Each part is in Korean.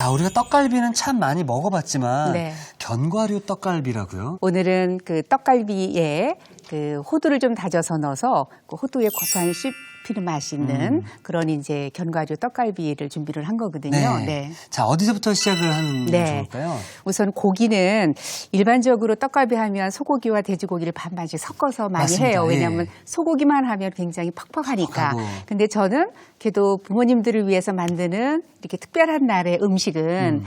자, 우리가 떡갈비는 참 많이 먹어봤지만 네. 견과류 떡갈비라고요? 오늘은 그 떡갈비에 그 호두를 좀 다져서 넣어서 그 호두의 고소한 씹히는 맛이 있는 그런 이제 견과류 떡갈비를 준비를 한 거거든요. 네. 자, 어디서부터 시작을 하는 게 네. 좋을까요? 우선 고기는 일반적으로 떡갈비 하면 소고기와 돼지고기를 반반씩 섞어서 많이 맞습니다. 해요. 예. 왜냐하면 소고기만 하면 굉장히 퍽퍽하니까. 퍽퍽하고. 근데 저는 그래도 부모님들을 위해서 만드는 이렇게 특별한 날의 음식은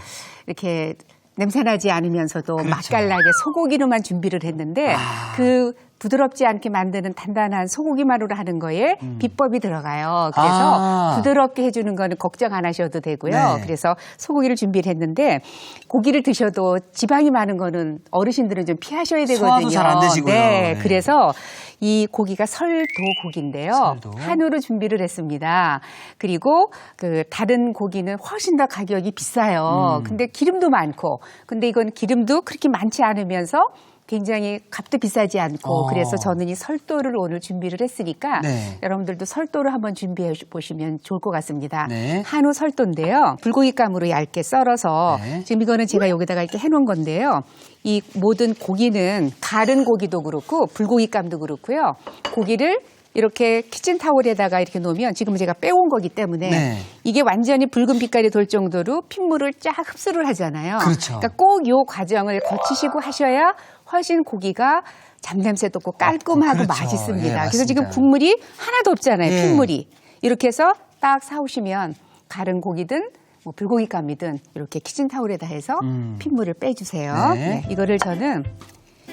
이렇게 냄새나지 않으면서도 그렇죠. 맛깔나게 소고기로만 준비를 했는데 그 부드럽지 않게 만드는 단단한 소고기만으로 하는 거에 비법이 들어가요. 그래서 부드럽게 해주는 거는 걱정 안 하셔도 되고요. 네. 그래서 소고기를 준비를 했는데 고기를 드셔도 지방이 많은 거는 어르신들은 좀 피하셔야 되거든요. 소화도 잘 안 되시고요. 네, 네. 그래서 이 고기가 설도 고기인데요. 설도. 한우로 준비를 했습니다. 그리고 그 다른 고기는 훨씬 더 가격이 비싸요. 근데 기름도 많고, 근데 이건 기름도 그렇게 많지 않으면서 굉장히 값도 비싸지 않고 그래서 저는 이 설도를 오늘 준비를 했으니까 네. 여러분들도 설도를 한번 준비해 보시면 좋을 것 같습니다. 네. 한우 설도인데요. 불고기감으로 얇게 썰어서 네. 지금 이거는 제가 여기다가 이렇게 해놓은 건데요. 이 모든 고기는 가른 고기도 그렇고 불고기감도 그렇고요. 고기를 이렇게 키친타올에다가 이렇게 놓으면 지금 제가 빼온 거기 때문에 네. 이게 완전히 붉은 빛깔이 돌 정도로 핏물을 쫙 흡수를 하잖아요. 그렇죠. 그러니까 꼭 이 과정을 거치시고 하셔야 훨씬 고기가 잡냄새도 없고 깔끔하고 그렇죠. 맛있습니다. 예, 그래서 지금 맞습니다. 국물이 하나도 없잖아요. 예. 핏물이. 이렇게 해서 딱 사오시면 가른 고기든 뭐 불고기감이든 이렇게 키친타올에다 해서 핏물을 빼주세요. 네. 네, 이거를 저는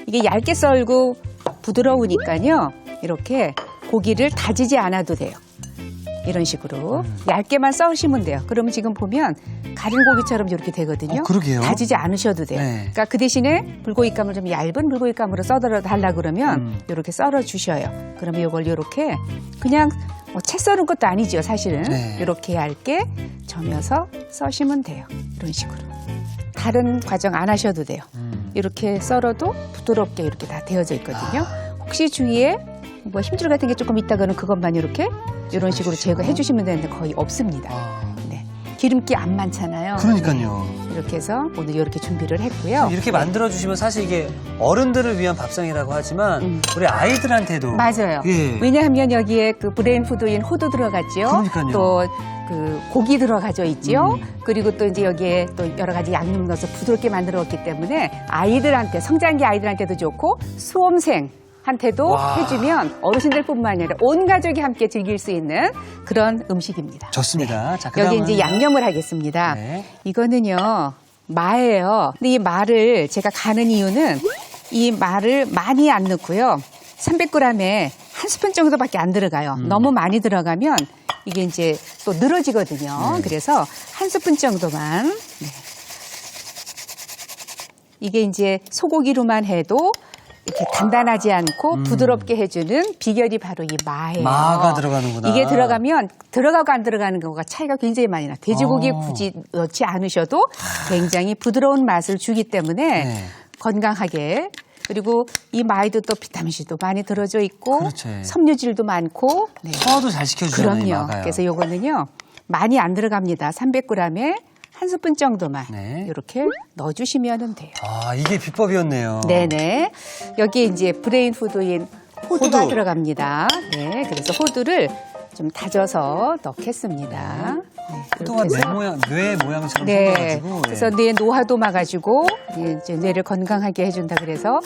이게 얇게 썰고 부드러우니까요. 이렇게 고기를 다지지 않아도 돼요. 이런 식으로 얇게만 썰으시면 돼요. 그러면 지금 보면 가른 고기처럼 이렇게 되거든요. 그러게요. 다지지 않으셔도 돼요. 네. 그러니까 그 대신에 불고기감을 좀 얇은 불고기감으로 썰어 달라 그러면 이렇게 썰어 주셔요. 그러면 이걸 이렇게 그냥 뭐 채 썰은 것도 아니죠, 사실은. 네. 이렇게 얇게 점여서 써시면 돼요. 이런 식으로. 다른 과정 안 하셔도 돼요. 이렇게 썰어도 부드럽게 이렇게 다 되어져 있거든요. 혹시 주위에 뭐 힘줄 같은 게 조금 있다가는 그것만 이렇게 이런 식으로 제거해 주시면 되는데 거의 없습니다. 네. 기름기 안 많잖아요. 그러니까요. 이렇게 해서 오늘 이렇게 준비를 했고요. 이렇게 만들어주시면 사실 이게 어른들을 위한 밥상이라고 하지만 우리 아이들한테도. 맞아요. 예. 왜냐하면 여기에 그 브레인 푸드인 호두 들어갔죠. 그러니까요. 또 그 고기 들어가져 있죠. 그리고 또 이제 여기에 또 여러 가지 양념 넣어서 부드럽게 만들었기 때문에 아이들한테 성장기 아이들한테도 좋고 수험생 한테도 와. 해주면 어르신들뿐만 아니라 온 가족이 함께 즐길 수 있는 그런 음식입니다. 좋습니다. 자, 여기 그다음은- 이제 양념을 하겠습니다. 네. 이거는요 마예요. 근데 이 마를 제가 가는 이유는 이 마를 많이 안 넣고요. 300g에 한 스푼 정도밖에 안 들어가요. 너무 많이 들어가면 이게 이제 또 늘어지거든요. 그래서 한 스푼 정도만. 네. 이게 이제 소고기로만 해도 이렇게 단단하지 않고 부드럽게 해주는 비결이 바로 이 마예요. 마가 들어가는구나. 이게 들어가면 들어가고 안 들어가는 경우가 차이가 굉장히 많이 나요. 돼지고기 굳이 넣지 않으셔도 굉장히 부드러운 맛을 주기 때문에 네. 건강하게 그리고 이 마에도 또 비타민C도 많이 들어져 있고 그렇죠. 섬유질도 많고 네. 소화도 잘 시켜주잖아요. 그럼요. 마가요. 그래서 요거는요 많이 안 들어갑니다. 300g에 한 스푼 정도만 네. 이렇게 넣어주시면 돼요. 아, 이게 비법이었네요. 네네. 여기에 이제 브레인 푸드인 호두가 호두. 들어갑니다. 네, 그래서 호두를 좀 다져서 넣겠습니다. 네, 호두가 이렇게 해서. 뇌 모양처럼 네, 생겨가지고. 그래서 뇌 노화도 막아주고 이제 뇌를 건강하게 해준다 그래서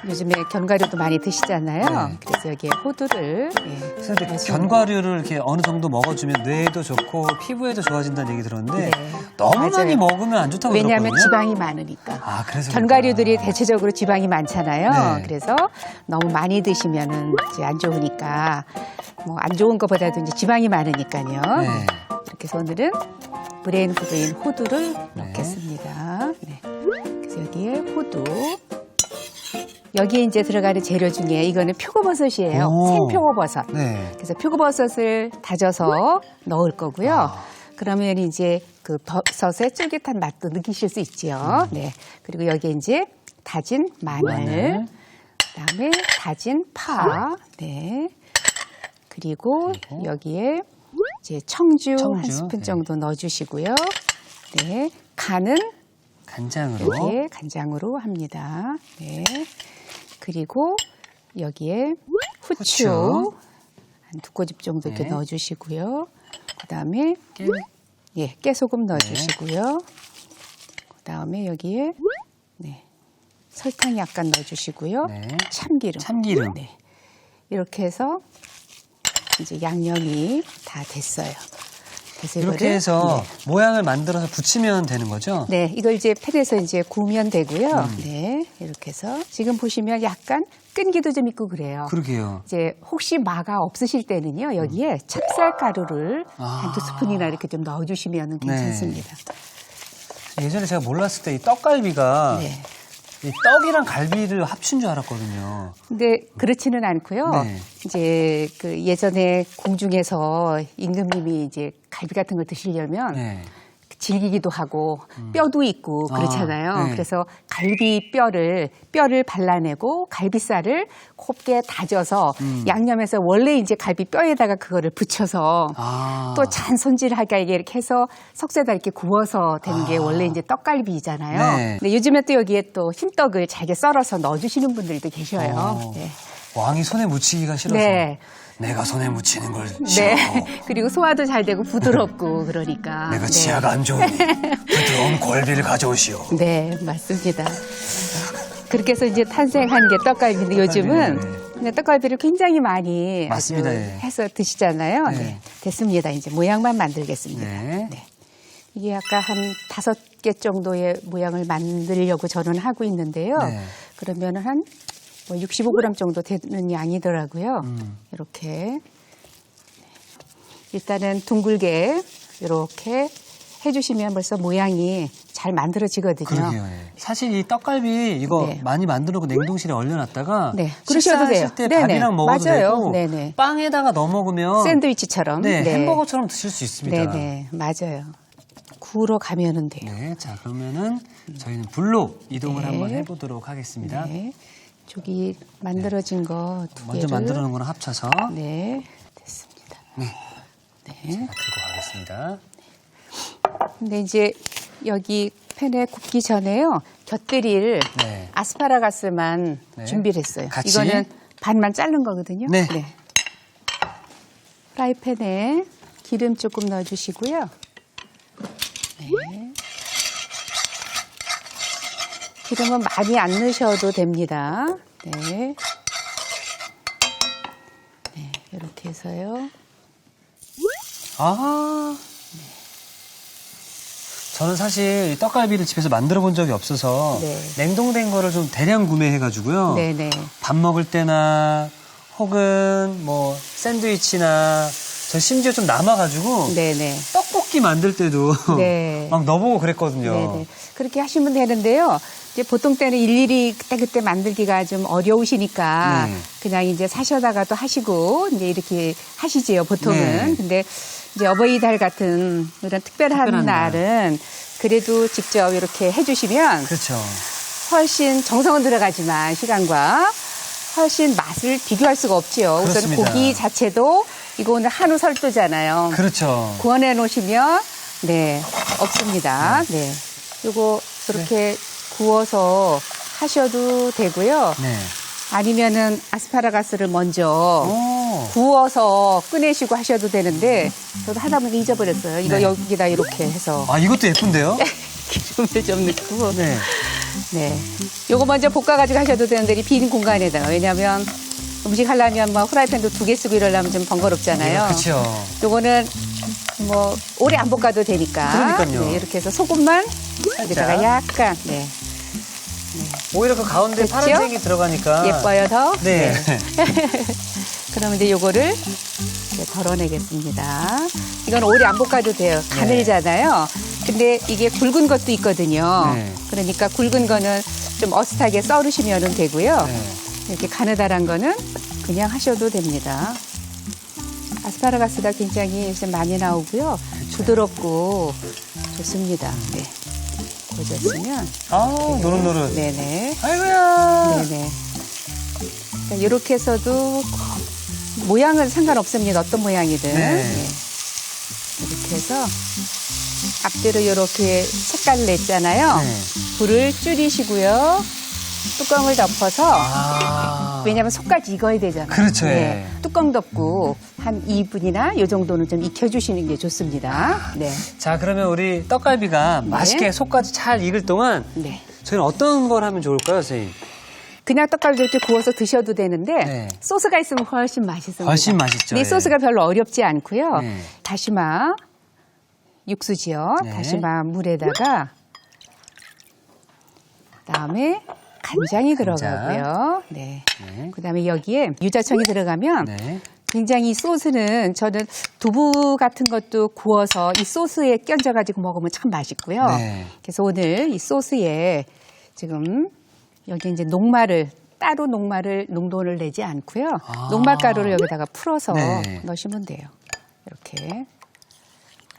요즘에 견과류도 많이 드시잖아요. 네. 그래서 여기에 호두를 그래서 근데 견과류를 이렇게 어느 정도 먹어주면 뇌에도 좋고 피부에도 좋아진다는 얘기 들었는데 네. 너무 맞아요. 많이 먹으면 안 좋다고 왜냐하면 들었거든요. 지방이 많으니까. 아, 그래서 견과류들이 그렇구나. 대체적으로 지방이 많잖아요. 네. 그래서 너무 많이 드시면은 이제 안 좋으니까 뭐 안 좋은 것보다도 이제 지방이 많으니까요. 네. 이렇게 해서 오늘은 브레인 푸드인 호두를 넣겠습니다. 네. 그래서 여기에 호두. 여기에 이제 들어가는 재료 중에 이거는 표고버섯이에요. 오. 생표고버섯. 네. 그래서 표고버섯을 다져서 넣을 거고요. 그러면 이제 그 버섯의 쫄깃한 맛도 느끼실 수 있죠. 네. 그리고 여기에 이제 다진 마늘, 그다음에 다진 파, 네. 그리고 여기에 이제 청주 한 청주, 스푼 네. 정도 넣어주시고요. 네. 간은 간장으로. 이렇게 간장으로 합니다. 네. 그리고 여기에 후추 한 2꼬집 정도 이렇게 네. 넣어주시고요. 그다음에 깨소금 넣어주시고요. 그다음에 여기에 설탕 약간 넣어주시고요. 네. 참기름. 네. 이렇게 해서 이제 양념이 다 됐어요. 그래서 이렇게 이거를, 해서 모양을 만들어서 붙이면 되는 거죠? 네, 이걸 이제 팬에서 이제 구우면 되고요. 네, 이렇게 해서 지금 보시면 약간 끈기도 좀 있고 그래요. 그러게요. 이제 혹시 마가 없으실 때는요, 여기에 찹쌀가루를 한 2스푼이나 이렇게 좀 넣어주시면 괜찮습니다. 예전에 제가 몰랐을 때 이 떡갈비가 네. 이 떡이랑 갈비를 합친 줄 알았거든요. 근데 그렇지는 않고요. 네. 이제 그 예전에 궁중에서 임금님이 이제 갈비 같은 걸 드시려면 네. 질기기도 하고 뼈도 있고 그렇잖아요. 아, 네. 그래서 갈비 뼈를 발라내고 갈비살을 곱게 다져서 양념해서 원래 이제 갈비 뼈에다가 그거를 붙여서 또 잔 손질하게 이렇게 해서 석쇠에다 이렇게 구워서 되는 게 원래 이제 떡갈비잖아요. 네. 근데 요즘에 또 여기에 또 흰떡을 잘게 썰어서 넣어주시는 분들도 계셔요. 네. 왕이 손에 묻히기가 싫어서 네. 내가 손에 묻히는 걸 싫어. 네. 그리고 소화도 잘 되고 부드럽고 그러니까. 내가 네. 치아가 안 좋으니 부드러운 골비를 가져오시오. 네, 맞습니다. 그렇게 해서 이제 탄생한 게 떡갈비인데 요즘은 그냥 떡갈비를 굉장히 많이 맞습니다. 아주 예. 해서 드시잖아요. 네. 네. 됐습니다. 이제 모양만 만들겠습니다. 네. 네. 이게 아까 한 5개 정도의 모양을 만들려고 저는 하고 있는데요. 네. 그러면 한 65g 정도 되는 양이더라고요. 이렇게. 일단은 둥글게 이렇게 해주시면 벌써 모양이 잘 만들어지거든요. 그러게요. 예. 사실 이 떡갈비 이거 네. 많이 만들어 놓고 냉동실에 얼려놨다가 네, 그러셔도 돼요. 식사하실 때 네네. 밥이랑 먹어도 맞아요. 되고 네네. 빵에다가 넣어 먹으면 샌드위치처럼. 네, 햄버거처럼 드실 수 있습니다. 네네, 맞아요. 구우러 가면은 돼요. 네, 자 그러면은 저희는 불로 이동을 네. 한번 해보도록 하겠습니다. 네. 저기 만들어진 거 두 개를. 먼저 만들어 놓은 거랑 합쳐서 네, 됐습니다. 네. 네. 제가 들고 가겠습니다. 근데 이제 여기 팬에 굽기 전에요. 곁들일 네. 아스파라거스만 네. 준비를 했어요. 같이? 이거는 반만 자른 거거든요. 네. 프라이팬에 기름 조금 넣어주시고요. 네. 기름은 많이 안 넣으셔도 됩니다. 네. 네, 이렇게 해서요. 저는 사실 이 떡갈비를 집에서 만들어 본 적이 없어서 네. 냉동된 거를 좀 대량 구매해가지고요. 네네. 밥 먹을 때나 혹은 뭐 샌드위치나 저 심지어 좀 남아가지고 네네. 떡볶이 만들 때도 네. 막 넣어보고 그랬거든요. 네네. 그렇게 하시면 되는데요. 이제 보통 때는 일일이 그때 만들기가 좀 어려우시니까 네. 그냥 이제 사셔다가도 하시고 이제 이렇게 하시지요, 보통은. 네. 근데 이제 어버이달 같은 이런 특별한 날은 그래도 직접 이렇게 해주시면 그렇죠. 훨씬 정성은 들어가지만 시간과 훨씬 맛을 비교할 수가 없지요. 우선 그렇습니다. 고기 자체도 이거 오늘 한우 설도잖아요. 그렇죠. 구워내 놓으시면 네 없습니다. 네, 요거 이렇게 구워서 하셔도 되고요. 네. 아니면은 아스파라거스를 먼저 오. 구워서 꺼내시고 하셔도 되는데 저도 하다 보니까 잊어버렸어요. 이거 네. 여기다 이렇게 해서 아 이것도 예쁜데요? 기름을 좀 넣고 네. 네, 요거 먼저 볶아가지고 하셔도 되는데 이 빈 공간에다가 왜냐하면 음식 하려면 뭐 후라이팬도 2개 쓰고 이러려면 좀 번거롭잖아요. 그렇죠. 요거는 뭐 오래 안 볶아도 되니까. 그러니까요. 네, 이렇게 해서 소금만 여기다가 약간 네, 오히려 그 가운데 됐죠? 파란색이 들어가니까 예뻐요 더. 네. 그러면 이제 요거를 이제 덜어내겠습니다. 이건 오래 안 볶아도 돼요. 가늘잖아요. 근데 이게 굵은 것도 있거든요. 네. 그러니까 굵은 거는 좀 어슷하게 썰으시면 되고요. 네. 이렇게 가느다란 거는 그냥 하셔도 됩니다. 아스파라거스가 굉장히 좀 많이 나오고요. 부드럽고 좋습니다. 네. 고졌으면. 아 노릇노릇. 네네. 아이고야. 네네. 이렇게 해서도 모양은 상관없습니다. 어떤 모양이든. 네. 네. 이렇게 해서 앞뒤로 이렇게 색깔을 냈잖아요. 네. 불을 줄이시고요. 뚜껑을 덮어서 아. 왜냐하면 속까지 익어야 되잖아요. 그렇죠, 네. 예. 뚜껑 덮고 한 2분이나 요 정도는 좀 익혀주시는 게 좋습니다. 네. 자, 그러면 우리 떡갈비가 맛있게 속까지 잘 익을 동안 네. 저희는 어떤 걸 하면 좋을까요, 선생님? 그냥 떡갈비 이렇게 구워서 드셔도 되는데 네. 소스가 있으면 훨씬 맛있습니다. 훨씬 맛있죠. 이 예. 소스가 별로 어렵지 않고요. 네. 다시마 육수지요. 네. 다시마 물에다가 그다음에 간장이 들어가고요. 네. 네. 그다음에 여기에 유자청이 들어가면 네. 굉장히 이 소스는 저는 두부 같은 것도 구워서 이 소스에 껴져가지고 먹으면 참 맛있고요. 네. 그래서 오늘 이 소스에 지금 여기 이제 녹말을 따로 농도를 내지 않고요. 아. 녹말가루를 여기다가 풀어서 네. 넣으시면 돼요. 이렇게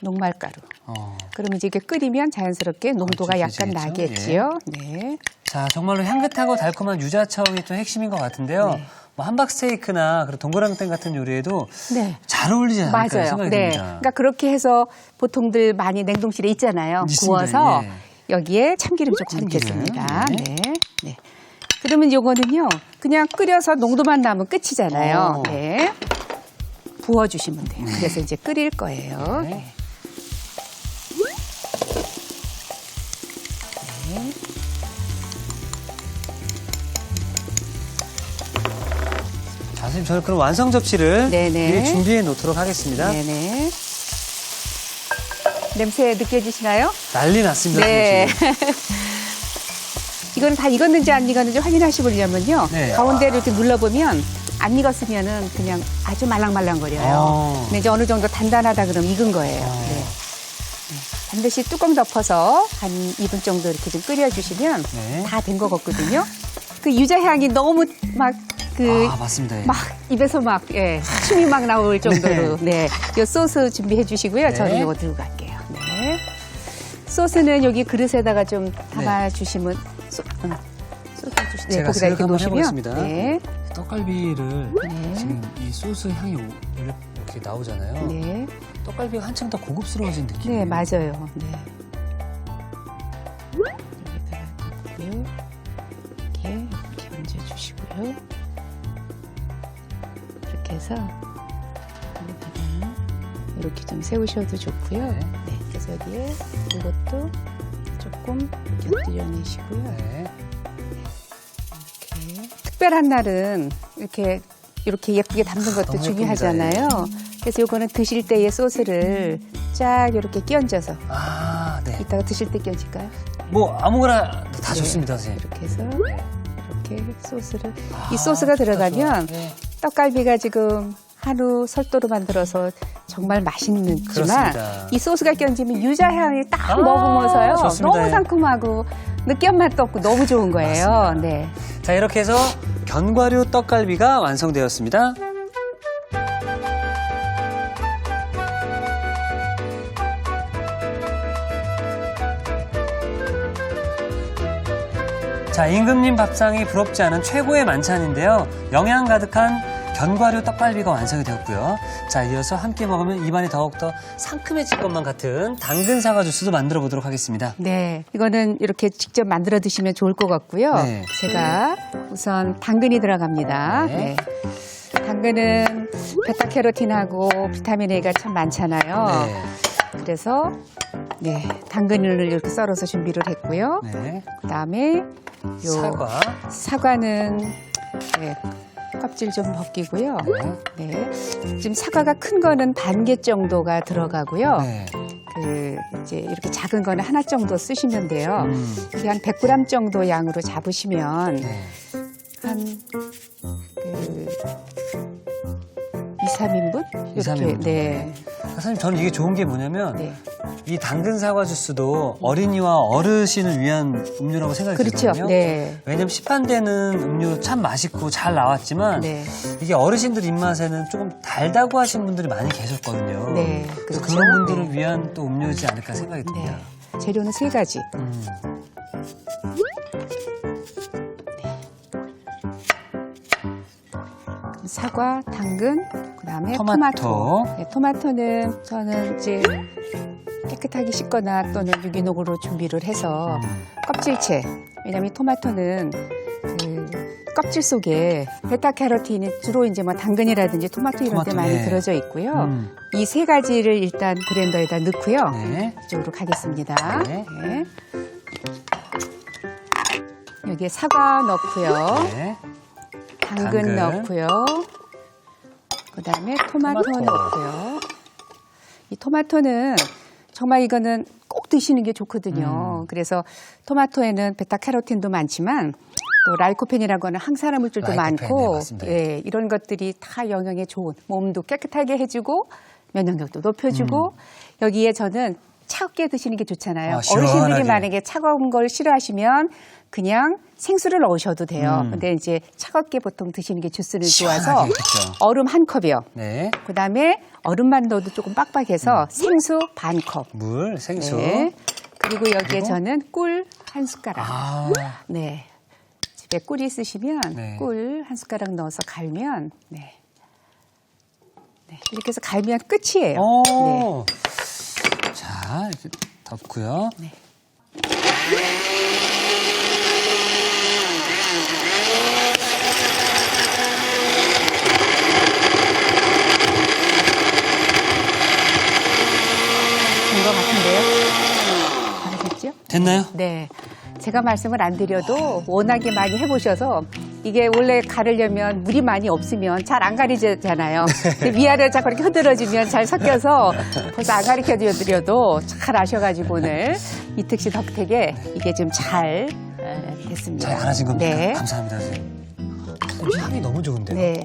녹말가루. 어. 그러면 이제 이게 끓이면 자연스럽게 농도가 약간 걸쭉해지겠죠? 나겠지요. 네. 자, 정말로 향긋하고 달콤한 유자청이 좀 핵심인 것 같은데요. 네. 뭐 함박스테이크나 그리고 동그랑땡 같은 요리에도 네. 잘 어울리지 않을까 맞아요. 생각이 네. 듭니다. 그러니까 그렇게 해서 보통들 많이 냉동실에 있잖아요. 있습니다. 구워서 예. 여기에 참기름 조금 참기름. 넣겠습니다. 네. 네. 네. 그러면 요거는요. 그냥 끓여서 농도만 나면 끝이잖아요. 오. 네. 부어주시면 돼요. 그래서 이제 끓일 거예요. 네. 네. 네. 자, 선생님, 저는 그럼 완성 접시를 네네. 미리 준비해 놓도록 하겠습니다. 네네. 냄새 느껴지시나요? 난리 났습니다. 네. 지금. 이거는 다 익었는지 안 익었는지 확인하시려면요. 네. 가운데를 이렇게 눌러보면 안 익었으면은 그냥 아주 말랑말랑거려요. 근데 이제 어느 정도 단단하다 그러면 익은 거예요. 네. 네. 반드시 뚜껑 덮어서 한 2분 정도 이렇게 좀 끓여주시면 네. 다 된 것 같거든요. 그 유자 향이 너무 막 아, 맞습니다. 예. 막 입에서 막 예, 침이 막 나올 정도로 네. 이 소스 준비해 주시고요. 네. 저는 이거 들고 갈게요. 네. 소스는 여기 그릇에다가 좀 담아 주시면 소스 주시 제가 거기다 이렇게 한번 놓으시면 해보겠습니다. 네. 떡갈비를 네. 지금 이 소스 향이 이렇게 나오잖아요. 네. 떡갈비가 한층 더 고급스러워진 느낌이에요. 네, 맞아요. 네. 여기다가 넣고요. 이렇게 얹어 주시고요. 이렇게 해서 여기다가 이렇게 좀 세우셔도 좋고요. 네. 네. 그래서 여기에 이것도 조금 곁들여내시고요. 네. 이렇게. 특별한 날은 이렇게 예쁘게 담는 것도 너무 중요하잖아요. 그래서 이거는 드실 때의 소스를 쫙 이렇게 끼얹어서 아, 네. 이따가 드실 때 끼얹을까요? 뭐 아무거나 다 네. 좋습니다, 선생님. 이렇게 해서 네. 이렇게 소스를 아, 이 소스가 좋다, 들어가면 좋아. 네. 떡갈비가 지금 한우 설도로 만들어서 정말 맛있지만 그렇습니다. 이 소스가 끼얹으면 유자향이 딱 아, 먹으면서요. 좋습니다. 너무 상큼하고 느끼한 맛도 없고 너무 좋은 거예요. 맞습니다. 네. 자, 이렇게 해서 견과류 떡갈비가 완성되었습니다. 자, 임금님 밥상이 부럽지 않은 최고의 만찬인데요. 영양 가득한 견과류 떡갈비가 완성이 되었고요. 자, 이어서 함께 먹으면 입안이 더욱더 상큼해질 것만 같은 당근 사과 주스도 만들어 보도록 하겠습니다. 네, 이거는 이렇게 직접 만들어 드시면 좋을 것 같고요. 네. 제가 우선 당근이 들어갑니다. 네. 네. 당근은 베타캐로틴하고 비타민 A가 참 많잖아요. 네. 그래서 네, 당근을 이렇게 썰어서 준비를 했고요. 네. 그다음에 요 사과는 네, 껍질 좀 벗기고요. 네. 지금 사과가 큰 거는 반 개 정도가 들어가고요. 네. 이제 이렇게 작은 거는 하나 정도 쓰시면 돼요. 이게 한 100g 정도 양으로 잡으시면 네. 한 2, 3인분? 2, 3인분. 네. 사실 저는 이게 좋은 게 뭐냐면 네. 이 당근 사과 주스도 어린이와 어르신을 위한 음료라고 생각이 그렇죠. 들거든요. 네. 왜냐면 시판되는 음료 참 맛있고 잘 나왔지만 네. 이게 어르신들 입맛에는 조금 달다고 하신 분들이 많이 계셨거든요. 네, 그래서 그렇죠. 그런 분들을 위한 또 음료지 않을까 생각이 듭니다. 네. 재료는 3가지. 사과, 당근, 그다음에 토마토. 토마토. 네, 토마토는 저는 이제 깨끗하게 씻거나 또는 유기농으로 준비를 해서 껍질채, 왜냐하면 토마토는 그 껍질 속에 베타캐로틴이 주로 이제 뭐 당근이라든지 토마토 이런 데 많이 예. 들어져 있고요. 이 세 가지를 일단 블렌더에다 넣고요. 네. 이쪽으로 가겠습니다. 네. 네. 여기에 사과 넣고요. 네. 당근 넣고요. 그다음에 토마토 넣고요. 이 토마토는 정말 이거는 꼭 드시는 게 좋거든요. 그래서 토마토에는 베타캐로틴도 많지만 또 라이코펜이라고 하는 항산화 물질도 라이코펜, 네, 많고 맞습니다. 예, 이런 것들이 다 영양에 좋은, 몸도 깨끗하게 해주고 면역력도 높여주고 여기에 저는 차갑게 드시는 게 좋잖아요. 아, 시원하게. 어르신들이 만약에 차가운 걸 싫어하시면 그냥 생수를 넣으셔도 돼요. 근데 이제 차갑게 보통 드시는 게 주스는 좋아서 시원하게, 그쵸. 얼음 한 컵이요. 네. 그다음에 얼음만 넣어도 조금 빡빡해서 생수 반 컵. 물, 생수. 네. 그리고 여기에 그리고? 저는 꿀 한 숟가락. 아, 네. 집에 꿀이 있으시면 네. 꿀 한 숟가락 넣어서 갈면 네. 네. 이렇게 해서 갈면 끝이에요. 네. 오. 자, 이렇게 덮고요. 네. 된 것 같은데요? 잘하셨죠? 됐나요? 네. 제가 말씀을 안 드려도 워낙에 많이 해보셔서 이게 원래 가르려면 물이 많이 없으면 잘 안 가리잖아요. 위아래 자꾸 이렇게 흐드러지면 잘 섞여서 벌써 안 가르쳐 드려도 잘 아셔가지고 오늘 이특 씨 덕택에 이게 좀 잘 됐습니다. 잘 알아진 겁니까? 네. 감사합니다, 선생님. 향이 너무 좋은데요? 네.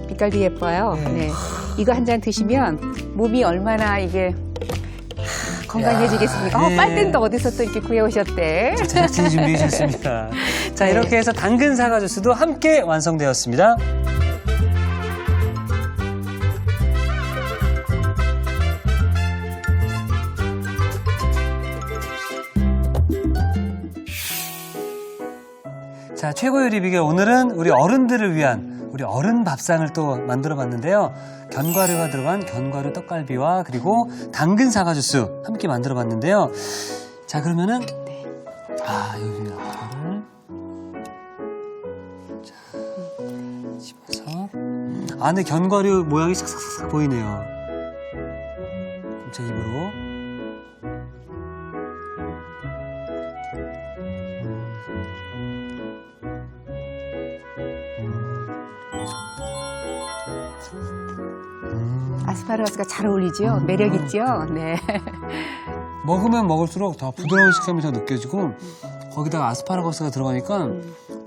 빛깔도 예뻐요. 네. 이거 한 잔 드시면 몸이 얼마나 이게 건강해지겠습니까? 야, 네. 빨대는 또 어디서 또 이렇게 구해오셨대? 제작진이 준비해 주셨습니다. 자, 네. 이렇게 해서 당근 사과 주스도 함께 완성되었습니다. 자, 최고 요리 비결 오늘은 우리 어른들을 위한 우리 어른 밥상을 또 만들어 봤는데요. 견과류가 들어간 견과류 떡갈비와 그리고 당근 사과 주스 함께 만들어 봤는데요. 자, 그러면은 여기 이거를 자, 집어서 안에 견과류 모양이 싹싹싹 보이네요. 그럼 제 입으로 아스파라거스가 잘 어울리죠? 매력 있죠? 네. 먹으면 먹을수록 더 부드러운 식감이 더 느껴지고 거기다가 아스파라거스가 들어가니까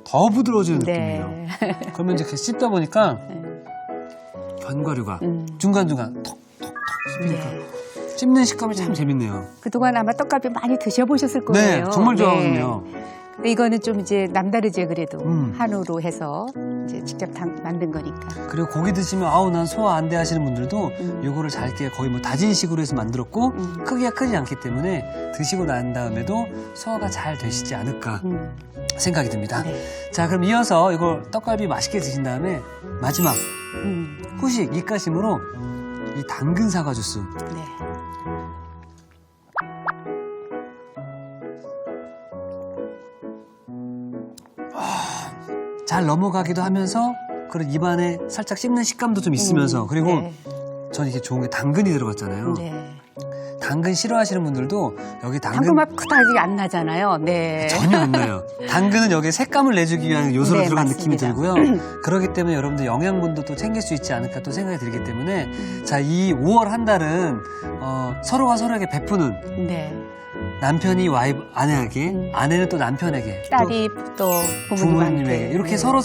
더 부드러워지는 네. 느낌이에요. 그러면 이제 씹다 보니까 견과류가 중간중간 톡톡톡 씹히니까 네. 씹는 식감이 참 재밌네요. 그동안 아마 떡갈비 많이 드셔보셨을 거예요. 네, 정말 좋아하거든요. 근데 이거는 좀 이제 남다르죠, 그래도. 음. 한우로 해서 이제 직접 만든 거니까. 그리고 고기 드시면 아우 난 소화 안 돼 하시는 분들도 요거를 잘게 거의 뭐 다진 식으로 해서 만들었고 크기가 크지 않기 때문에 드시고 난 다음에도 소화가 잘 되시지 않을까 생각이 듭니다. 네. 자, 그럼 이어서 이걸 떡갈비 맛있게 드신 다음에 마지막 후식 입가심으로 이 당근 사과 주스. 네. 잘 넘어가기도 하면서 그런 입안에 살짝 씹는 식감도 좀 있으면서 그리고 네. 전 이게 좋은 게 당근이 들어갔잖아요. 네. 당근 싫어하시는 분들도 여기 당근 맛 그다지 안 나잖아요. 네. 전혀 안 나요. 당근은 여기에 색감을 내주기 위한 요소로 네, 들어간 맞습니다. 느낌이 들고요. 그렇기 때문에 여러분들 영양분도 또 챙길 수 있지 않을까 또 생각이 들기 때문에 자, 이 5월 한 달은 서로가 서로에게 베푸는 네. 남편이 아내에게 아내는 또 남편에게 딸이 또 부모님한테 부모님에게 이렇게 네. 서로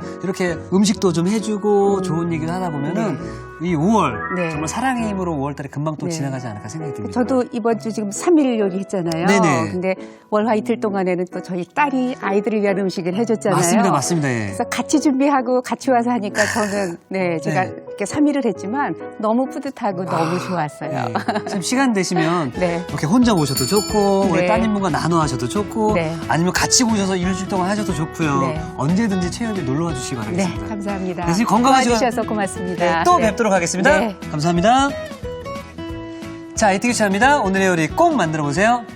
네. 이렇게 음식도 좀 해주고 좋은 얘기도 하다 보면은 이 5월 네. 정말 사랑의 힘으로 5월달에 금방 또 네. 지나가지 않을까 생각이 듭니다. 저도 이번 주 지금 3일 요리 했잖아요. 네네. 근데 월 화 이틀 동안에는 또 저희 딸이 아이들을 위한 음식을 해줬잖아요. 맞습니다, 맞습니다. 예. 그래서 같이 준비하고 같이 와서 하니까 저는 네, 제가 네. 이렇게 3일을 했지만 너무 뿌듯하고 너무 좋았어요. 네. 참 시간 되시면 네. 이렇게 혼자 오셔도 좋고 우리 네. 따님분과 나눠 하셔도 좋고 네. 아니면 같이 오셔서 일주일 동안 하셔도 좋고요. 네. 언제든지 체험에 놀러 와 주시기 네, 바라겠습니다. 감사합니다. 선생님 건강하시고 도와주셔서 고맙습니다. 네, 또 네. 뵙도록 하겠습니다. 네. 감사합니다. 자, 이태규 씨입니다. 오늘의 요리 꼭 만들어 보세요.